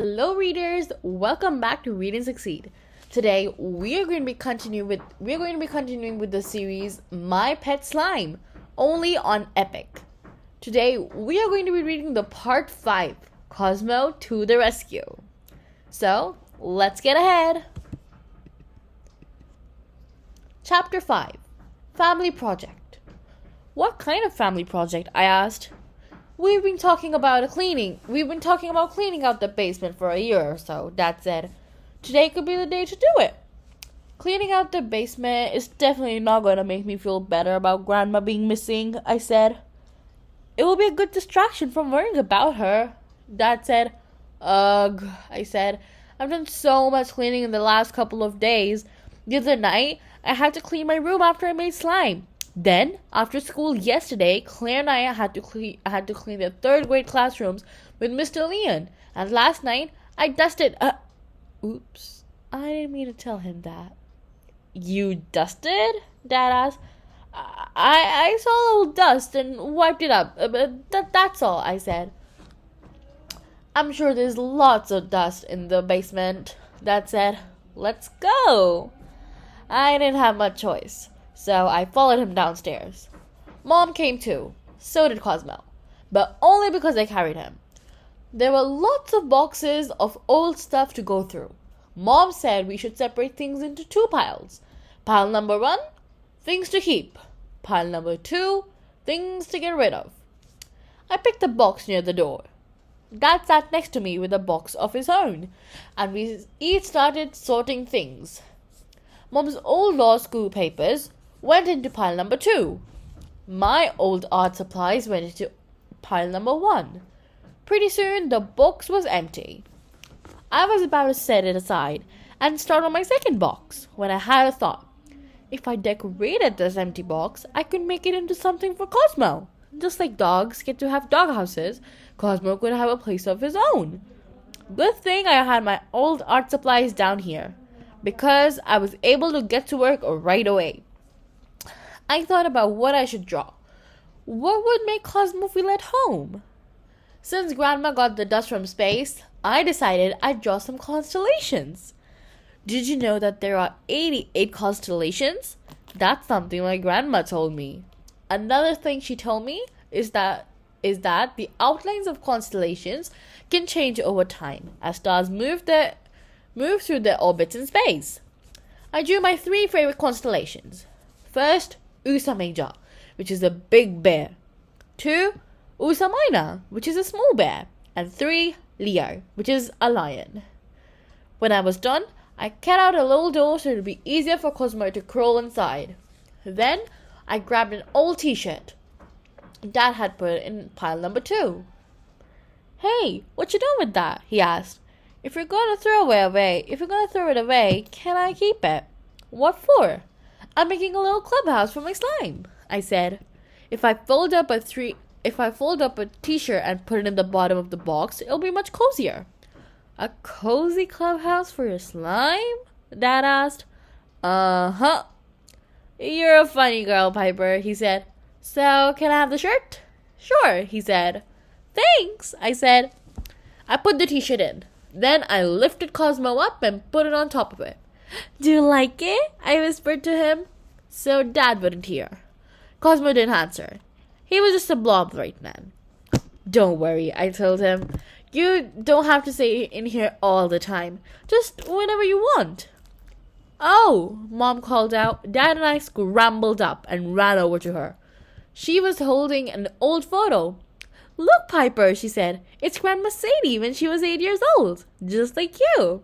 Hello readers, welcome back to Read and Succeed. Today we are going to be continuing with the series My Pet Slime, only on Epic. Today we are going to be reading the part 5, Cosmo to the Rescue. So, let's get ahead. Chapter 5, Family Project. What kind of family project? I asked. We've been talking about cleaning out the basement for a year or so, Dad said. Today could be the day to do it. Cleaning out the basement is definitely not going to make me feel better about Grandma being missing, I said. It will be a good distraction from worrying about her, Dad said. Ugh, I said. I've done so much cleaning in the last couple of days. The other night, I had to clean my room after I made slime. Then, after school yesterday, Claire and I had to clean the third grade classrooms with Mr. Leon. And last night, I dusted. Oops, I didn't mean to tell him that. You dusted? Dad asked. I saw a little dust and wiped it up. That's all, I said. I'm sure there's lots of dust in the basement, Dad said. Let's go. I didn't have much choice, so I followed him downstairs. Mom came too. So did Cosmo, but only because I carried him. There were lots of boxes of old stuff to go through. Mom said we should separate things into 2 piles. Pile number 1, things to keep. Pile number 2, things to get rid of. I picked a box near the door. Dad sat next to me with a box of his own, and we each started sorting things. Mom's old law school papers went into pile number 2. My old art supplies went into pile number 1. Pretty soon, the box was empty. I was about to set it aside and start on my second box when I had a thought. If I decorated this empty box, I could make it into something for Cosmo. Just like dogs get to have dog houses, Cosmo could have a place of his own. Good thing I had my old art supplies down here, because I was able to get to work right away. I thought about what I should draw. What would make Cosmo feel at home? Since Grandma got the dust from space, I decided I'd draw some constellations. Did you know that there are 88 constellations? That's something my grandma told me. Another thing she told me is that the outlines of constellations can change over time as stars move through their orbits in space. I drew my 3 favorite constellations. First, Ursa Major, which is a big bear. 2, Ursa Minor, which is a small bear. And 3, Leo, which is a lion. When I was done, I cut out a little door so it would be easier for Cosmo to crawl inside. Then, I grabbed an old t-shirt Dad had put in pile number 2. Hey, what you doing with that? He asked. If you're going to throw it away, can I keep it? What for? I'm making a little clubhouse for my slime, I said. If I fold up a t-shirt and put it in the bottom of the box, it'll be much cozier. A cozy clubhouse for your slime? Dad asked. Uh-huh. You're a funny girl, Piper, he said. So, can I have the shirt? Sure, he said. Thanks, I said. I put the t-shirt in. Then I lifted Cosmo up and put it on top of it. Do you like it? I whispered to him. So Dad wouldn't hear. Cosmo didn't answer. He was just a blob right then. Don't worry, I told him. You don't have to stay in here all the time. Just whenever you want. Oh, Mom called out. Dad and I scrambled up and ran over to her. She was holding an old photo. Look, Piper, she said. It's Grandma Sadie when she was 8 years old. Just like you.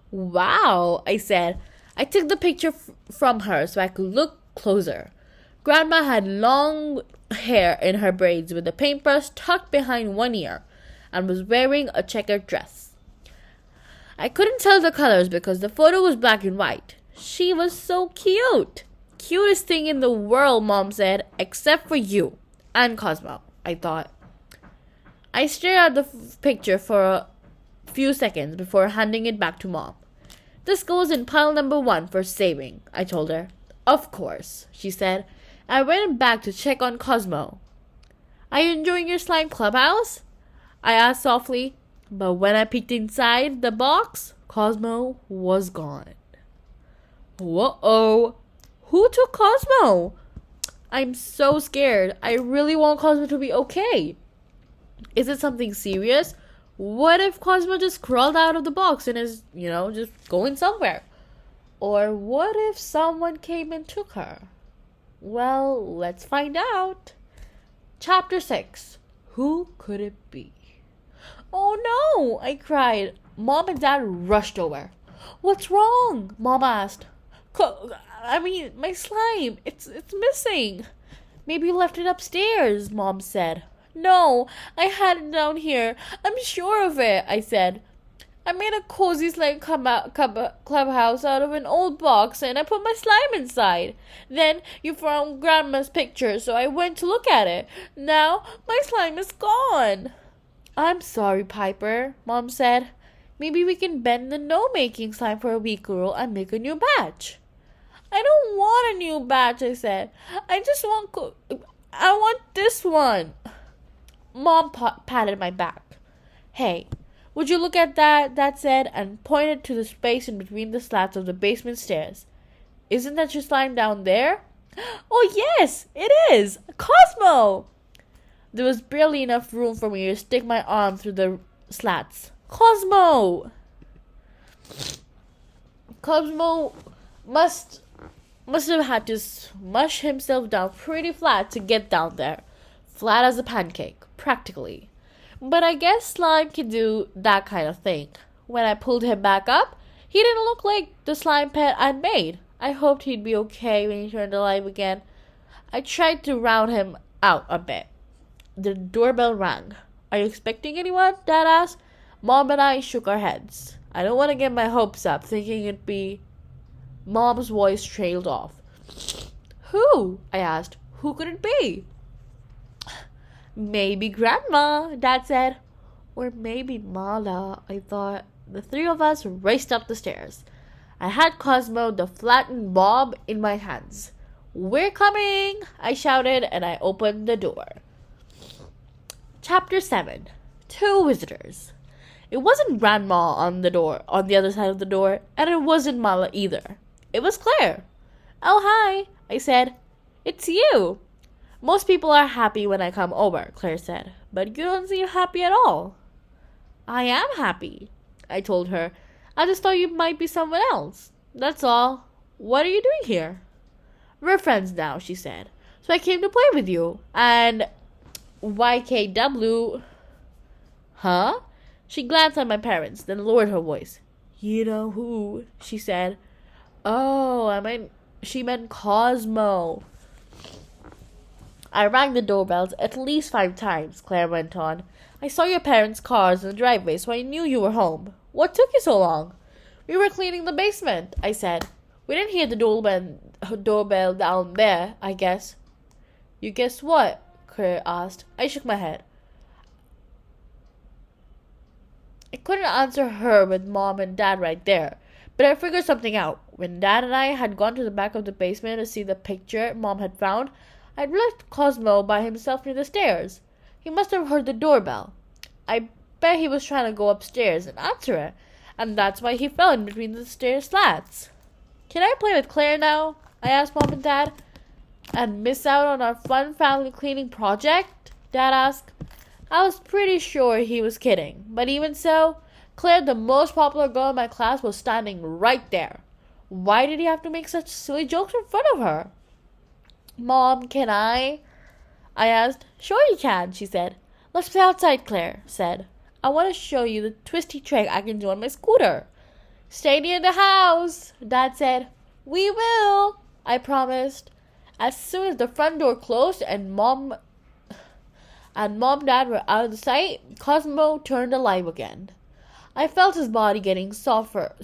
Wow, I said. I took the picture from her so I could look closer. Grandma had long hair in her braids with a paintbrush tucked behind one ear and was wearing a checkered dress. I couldn't tell the colors because the photo was black and white. She was so cute. Cutest thing in the world, Mom said, except for you and Cosmo, I thought. I stared at the picture for a few seconds before handing it back to Mom. This goes in pile number 1 for saving, I told her. Of course, she said. I went back to check on Cosmo. Are you enjoying your slime clubhouse? I asked softly. But when I peeked inside the box, Cosmo was gone. Whoa! Who took Cosmo? I'm so scared. I really want Cosmo to be okay. Is it something serious? What if Cosmo just crawled out of the box and is, just going somewhere? Or what if someone came and took her? Well, let's find out. Chapter 6. Who could it be? Oh no! I cried. Mom and Dad rushed over. What's wrong? Mom asked. My slime. It's missing. Maybe you left it upstairs, Mom said. No, I had it down here. I'm sure of it, I said. I made a cozy slime clubhouse out of an old box and I put my slime inside. Then you found Grandma's picture, so I went to look at it. Now my slime is gone. I'm sorry, Piper, Mom said. Maybe we can bend the no-making slime for a week, girl, and make a new batch. I don't want a new batch, I said. I want this one. Mom patted my back. Hey, would you look at that? Dad said, and pointed to the space in between the slats of the basement stairs. Isn't that your slime down there? Oh, yes, it is. Cosmo! There was barely enough room for me to stick my arm through the slats. Cosmo! Cosmo must have had to smush himself down pretty flat to get down there. Flat as a pancake, practically. But I guess slime can do that kind of thing. When I pulled him back up, he didn't look like the slime pet I'd made. I hoped he'd be okay when he turned alive again. I tried to round him out a bit. The doorbell rang. Are you expecting anyone? Dad asked. Mom and I shook our heads. I don't want to get my hopes up, thinking it'd be... Mom's voice trailed off. Who? I asked. Who could it be? Maybe Grandma, Dad said. Or maybe Mala, I thought. The three of us raced up the stairs. I had Cosmo, the flattened Bob, in my hands. We're coming, I shouted, and I opened the door. Chapter 7. 2 visitors. It wasn't Grandma on the other side of the door, and it wasn't Mala either. It was Claire. Oh, hi, I said. It's you. Most people are happy when I come over, Claire said, but you don't seem happy at all. I am happy, I told her. I just thought you might be someone else. That's all. What are you doing here? We're friends now, she said, so I came to play with you. And YKW... Huh? She glanced at my parents, then lowered her voice. You know who, she said. Oh, she meant Cosmo. I rang the doorbells at least 5 times, Claire went on. I saw your parents' cars in the driveway, so I knew you were home. What took you so long? We were cleaning the basement, I said. We didn't hear the doorbell down there, I guess. You guessed what? Claire asked. I shook my head. I couldn't answer her with Mom and Dad right there, but I figured something out. When Dad and I had gone to the back of the basement to see the picture Mom had found, I'd left Cosmo by himself near the stairs. He must have heard the doorbell. I bet he was trying to go upstairs and answer it, and that's why he fell in between the stair slats. Can I play with Claire now? I asked Mom and Dad. And miss out on our fun family cleaning project? Dad asked. I was pretty sure he was kidding, but even so, Claire, the most popular girl in my class, was standing right there. Why did he have to make such silly jokes in front of her? Mom, can I asked. Sure you can, she said. Let's play outside, Claire said. I want to show you the twisty trick I can do on my scooter. Stay near the house, Dad said. We will, I promised. As soon as the front door closed and Mom and Dad were out of the sight, Cosmo turned alive again. I felt his body getting softer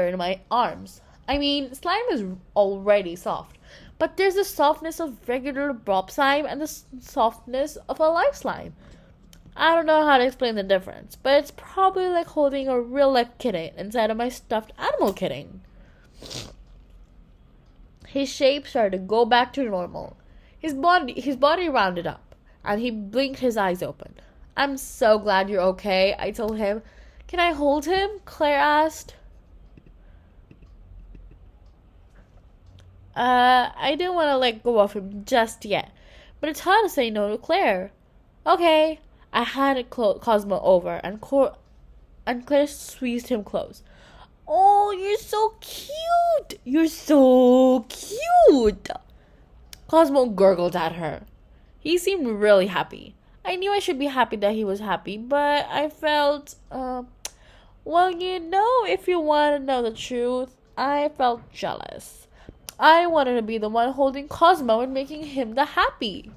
in my arms. I mean, slime is already soft, but there's the softness of regular Bob slime and the softness of a live slime. I don't know how to explain the difference, but it's probably like holding a real-life kitten inside of my stuffed animal kitten. His shape started to go back to normal. His body rounded up, and he blinked his eyes open. I'm so glad you're okay, I told him. Can I hold him? Claire asked. I didn't want to let go of him just yet, but it's hard to say no to Claire. Okay. I handed Cosmo over, and Claire squeezed him close. Oh, you're so cute! You're so cute! Cosmo gurgled at her. He seemed really happy. I knew I should be happy that he was happy, but I felt, well, if you want to know the truth, I felt jealous. I wanted to be the one holding Cosmo and making him the happy.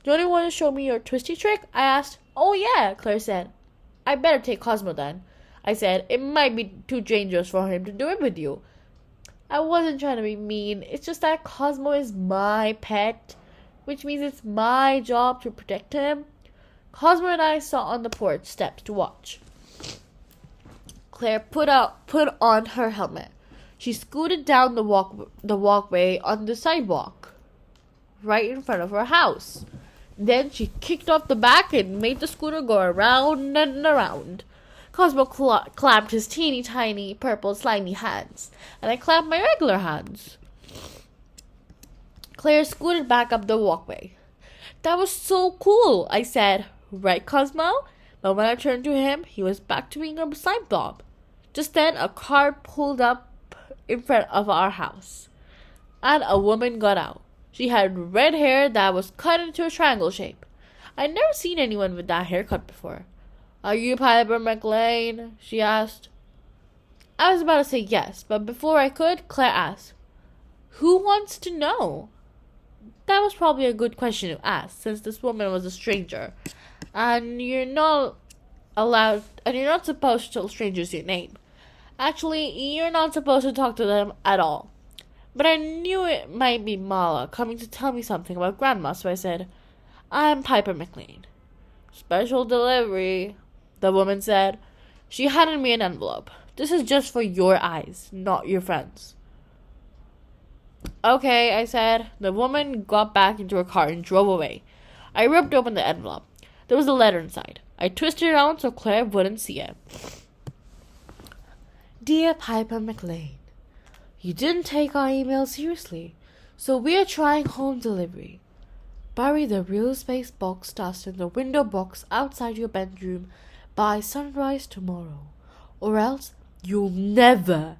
Don't you want to show me your twisty trick? I asked. Oh, yeah, Claire said. I better take Cosmo then. I said, it might be too dangerous for him to do it with you. I wasn't trying to be mean. It's just that Cosmo is my pet, which means it's my job to protect him. Cosmo and I sat on the porch steps to watch. Claire put on her helmet. She scooted down the walkway on the sidewalk, right in front of her house. Then she kicked off the back and made the scooter go around and around. Cosmo clapped his teeny tiny purple slimy hands, and I clapped my regular hands. Claire scooted back up the walkway. That was so cool, I said. Right, Cosmo? But when I turned to him, he was back to being a slime blob. Just then, a car pulled up in front of our house, and a woman got out. She had red hair that was cut into a triangle shape. I'd never seen anyone with that haircut before. Are you Piper McLean? She asked. I was about to say yes, but before I could, Claire asked, who wants to know? That was probably a good question to ask, since this woman was a stranger, and you're not supposed to tell strangers your name. Actually, you're not supposed to talk to them at all. But I knew it might be Mala coming to tell me something about Grandma, so I said, I'm Piper McLean. Special delivery, the woman said. She handed me an envelope. This is just for your eyes, not your friends. Okay, I said. The woman got back into her car and drove away. I ripped open the envelope. There was a letter inside. I twisted it around so Claire wouldn't see it. Dear Piper McLean, you didn't take our email seriously, so we are trying home delivery. Bury the real space box dust in the window box outside your bedroom by sunrise tomorrow, or else you'll never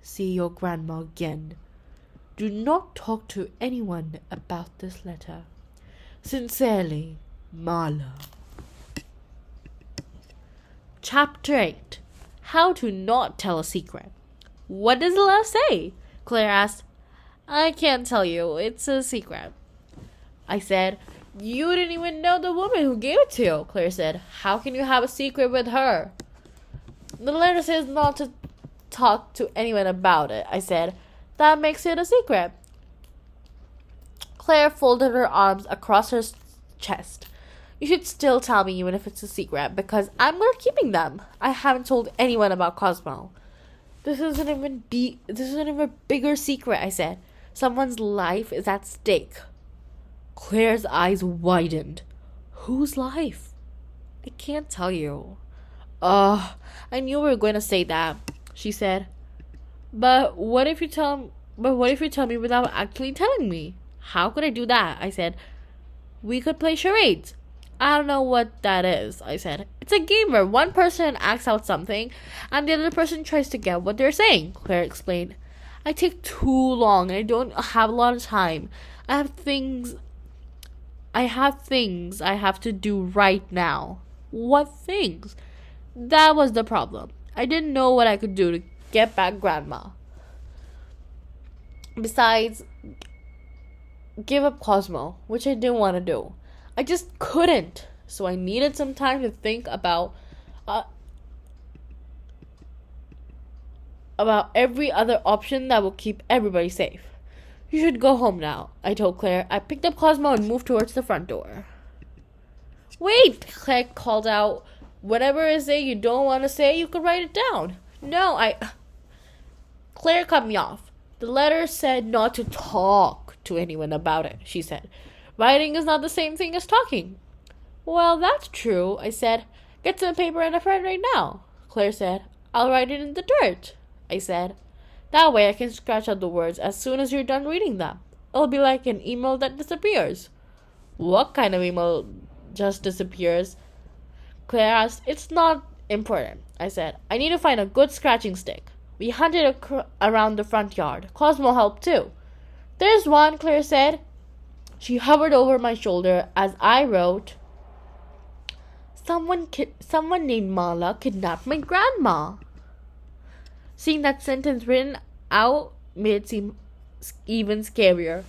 see your grandma again. Do not talk to anyone about this letter. Sincerely, Marla. Chapter 8. How to not tell a secret. What does the letter say? Claire asked. I can't tell you. It's a secret. I said, you didn't even know the woman who gave it to you. Claire said, how can you have a secret with her? The letter says not to talk to anyone about it. I said, that makes it a secret. Claire folded her arms across her chest. You should still tell me even if it's a secret, because I'm not keeping them. I haven't told anyone about Cosmo. This isn't even a bigger secret, I said. Someone's life is at stake. Claire's eyes widened. Whose life? I can't tell you. I knew we were going to say that, she said. But what if you tell me without actually telling me? How could I do that? I said. We could play charades. I don't know what that is, I said. It's a game where one person acts out something and the other person tries to get what they're saying, Claire explained. I take too long. I don't have a lot of time. I have things I have to do right now. What things? That was the problem. I didn't know what I could do to get back Grandma. Besides, give up Cosmo, which I didn't want to do. I just couldn't. So I needed some time to think about every other option that will keep everybody safe. You should go home now, I told Claire. I picked up Cosmo and moved towards the front door. Wait, Claire called out. Whatever it is that you don't want to say, you could write it down. No, Claire cut me off. The letter said not to talk to anyone about it, she said. Writing is not the same thing as talking. Well, that's true, I said. Get some paper and a pen right now, Claire said. I'll write it in the dirt, I said. That way I can scratch out the words as soon as you're done reading them. It'll be like an email that disappears. What kind of email just disappears? Claire asked. It's not important, I said. I need to find a good scratching stick. We hunted around the front yard. Cosmo helped too. There's one, Claire said. She hovered over my shoulder as I wrote, Someone named Mala kidnapped my grandma. Seeing that sentence written out made it seem even scarier.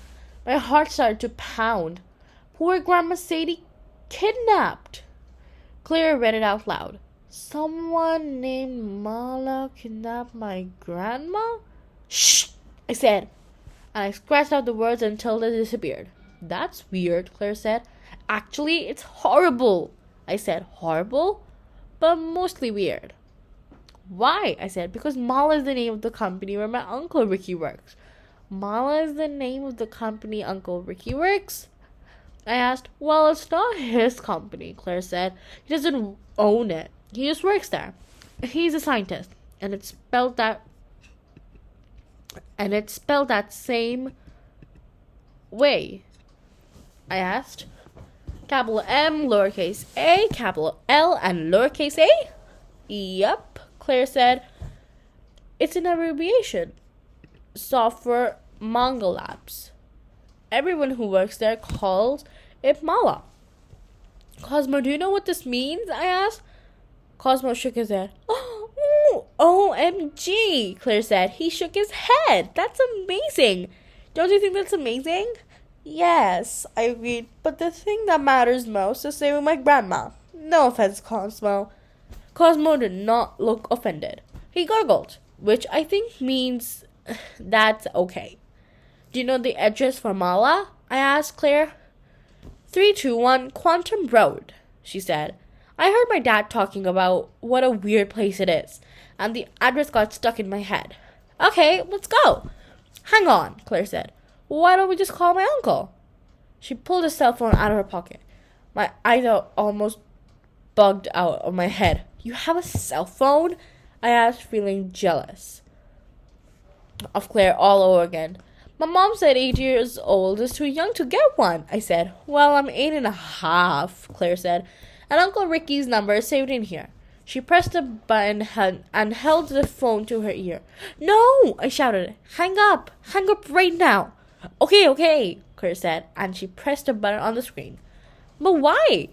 My heart started to pound. Poor Grandma Sadie kidnapped. Claire read it out loud. Someone named Mala kidnapped my grandma? Shh, I said, and I scratched out the words until they disappeared. That's weird, Claire said. Actually, it's horrible. I said, horrible? But mostly weird. Why? I said, because Mala is the name of the company where my Uncle Ricky works. Mala is the name of the company Uncle Ricky works? I asked. Well, it's not his company, Claire said. He doesn't own it. He just works there. He's a scientist. And it's spelled that same way. I asked. Capital M, lowercase a, capital L, and lowercase a? Yup, Claire said. It's an abbreviation. Software Manga Labs. Everyone who works there calls it Mala. Cosmo, do you know what this means? I asked. Cosmo shook his head. Oh, OMG, Claire said. He shook his head. That's amazing. Don't you think that's amazing? Yes, I agreed, but the thing that matters most is saving my grandma. No offense, Cosmo. Cosmo did not look offended. He gurgled, which I think means that's okay. Do you know the address for Mala? I asked Claire. 321 Quantum Road, she said. I heard my dad talking about what a weird place it is, and the address got stuck in my head. Okay, let's go. Hang on, Claire said. Why don't we just call my uncle? She pulled a cell phone out of her pocket. My eyes are almost bugged out of my head. You have a cell phone? I asked, feeling jealous of Claire all over again. My mom said 8 years old is too young to get one, I said. Well, I'm 8.5, Claire said, and Uncle Ricky's number is saved in here. She pressed a button and held the phone to her ear. No, I shouted. Hang up right now. Okay, Claire said, and she pressed a button on the screen. But why?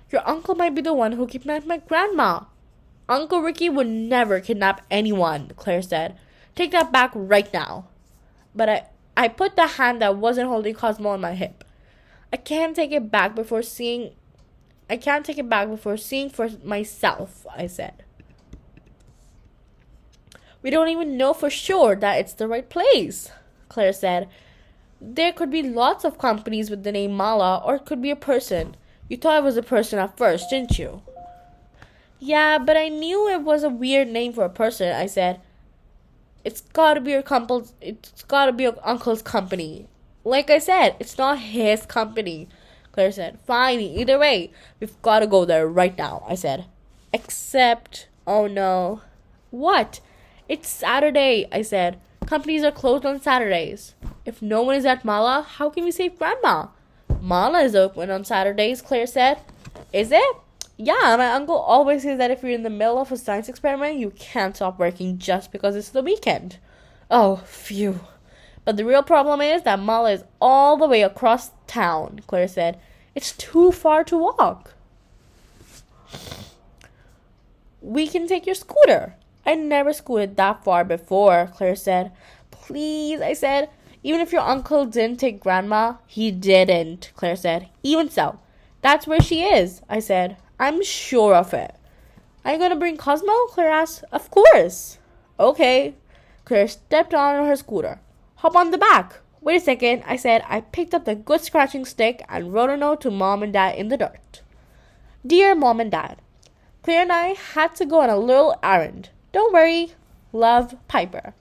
Your uncle might be the one who kidnapped my grandma. Uncle Ricky would never kidnap anyone, Claire said. Take that back right now. But I put the hand that wasn't holding Cosmo on my hip. I can't take it back before seeing for myself, I said. We don't even know for sure that it's the right place, Claire said. There could be lots of companies with the name Mala, or it could be a person. You thought it was a person at first, didn't you? Yeah, but I knew it was a weird name for a person, I said. It's gotta be your uncle's company. Like I said, it's not his company, Claire said. Fine, either way, we've gotta go there right now, I said. Except, oh no. What? It's Saturday, I said. Companies are closed on Saturdays. If no one is at Mala, how can we save Grandma? Mala is open on Saturdays, Claire said. Is it? Yeah, my uncle always says that if you're in the middle of a science experiment, you can't stop working just because it's the weekend. Oh, phew. But the real problem is that Mala is all the way across town, Claire said. It's too far to walk. We can take your scooter. I never scooted that far before, Claire said. Please, I said. Even if your uncle didn't take Grandma, he didn't, Claire said. Even so, that's where she is, I said. I'm sure of it. Are you going to bring Cosmo? Claire asked. Of course. Okay. Claire stepped on her scooter. Hop on the back. Wait a second, I said. I picked up the good scratching stick and wrote a note to Mom and Dad in the dirt. Dear Mom and Dad, Claire and I had to go on a little errand. Don't worry. Love, Piper.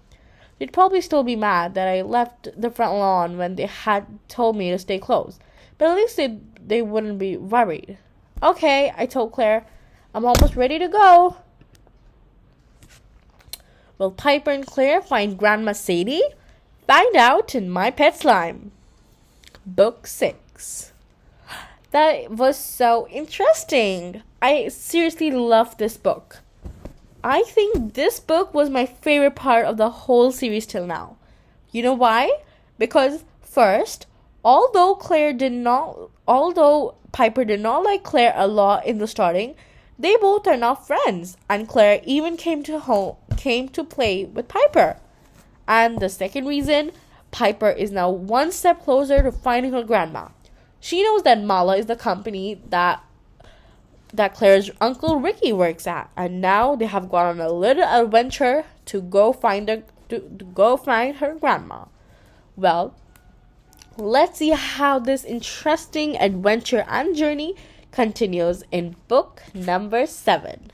They'd probably still be mad that I left the front lawn when they had told me to stay closed. But at least they wouldn't be worried. Okay, I told Claire. I'm almost ready to go. Will Piper and Claire find Grandma Sadie? Find out in My Pet Slime. Book 6. That was so interesting. I seriously love this book. I think this book was my favorite part of the whole series till now. You know why? Because first, although Piper did not like Claire a lot in the starting, they both are now friends, and Claire even came to play with Piper. And the second reason, Piper is now one step closer to finding her grandma. She knows that Mala is the company that Claire's Uncle Ricky works at, and now they have gone on a little adventure to go find her grandma. Well, let's see how this interesting adventure and journey continues in book number 7.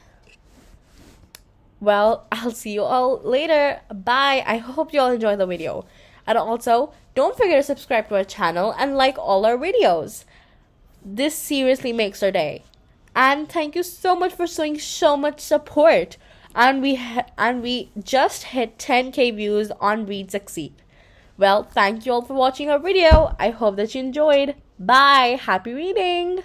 Well, I'll see you all later. Bye. I hope you all enjoyed the video. And also, don't forget to subscribe to our channel and like all our videos. This seriously makes our day. And thank you so much for showing so much support. And we just hit 10k views on Read Succeed. Well, thank you all for watching our video. I hope that you enjoyed. Bye. Happy reading.